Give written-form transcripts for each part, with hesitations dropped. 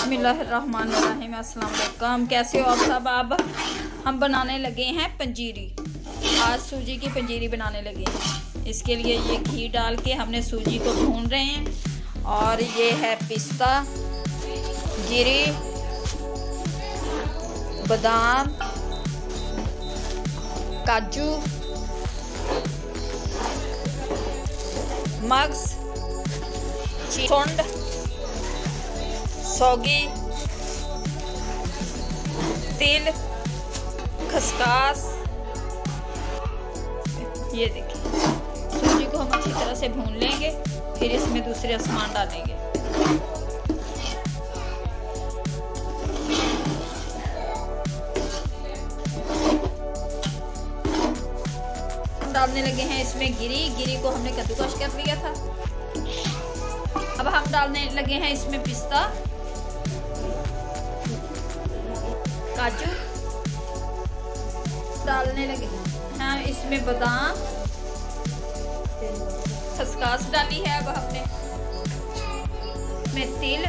बिस्मिल्लाहिर्रहमानिर्रहीम। अस्सलाम वालेकुम। कैसे हो आप सब? अब हम बनाने लगे हैं पंजीरी। आज सूजी की पंजीरी बनाने लगे हैं। इसके लिए ये घी डाल के हमने सूजी को भून रहे हैं। और ये है पिस्ता, जीरे, बादाम, काजू, मग्स, सुंड, सौगी, तिल, खसकास। ये देखिए, सूजी को हम अच्छी तरह से भून लेंगे, फिर इसमें दूसरे सामान डालेंगे। डालने लगे हैं इसमें गिरी को हमने कद्दूकस कर लिया था। अब हम डालने लगे हैं इसमें पिस्ता, काजू, डालने लगे हैं इसमें बादाम, खसकास डाली है। अब हमने इसमें तिल,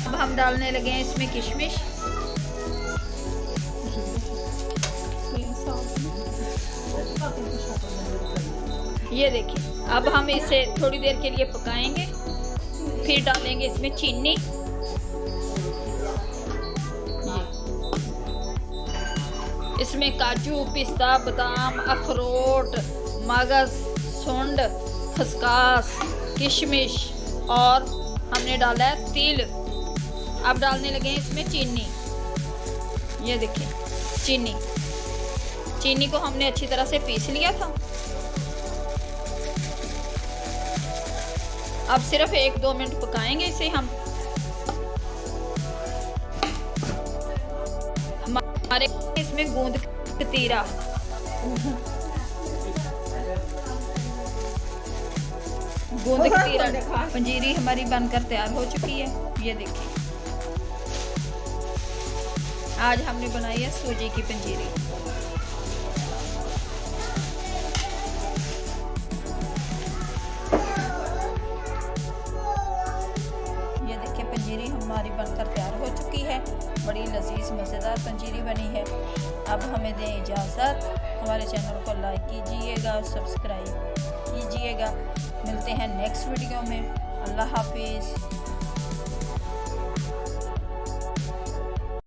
अब हम डालने लगे हैं इसमें किशमिश, ये देखिए। अब हम इसे थोड़ी देर के लिए पकाएंगे, फिर डालेंगे इसमें चीनी, इसमें काजू, पिस्ता, बादाम, अखरोट, मगज, सुंड, खसकास, किशमिश और हमने डाला है तिल। अब डालने लगे हैं इसमें चीनी। ये देखिए, चीनी को हमने अच्छी तरह से पीस लिया था। अब सिर्फ 1-2 मिनट पकाएंगे इसे हम। हमारे इसमें गूंद कतीरा, पंजीरी हमारी बनकर तैयार हो चुकी है। ये देखिए, आज हमने बनाई है सूजी की पंजीरी। पंजीरी हमारी बनकर तैयार हो चुकी है। बड़ी लजीज मज़ेदार पंजीरी बनी है। अब हमें दें इजाज़त। हमारे चैनल को लाइक कीजिएगा, सब्सक्राइब कीजिएगा। मिलते हैं नेक्स्ट वीडियो में। अल्लाह हाफिज़।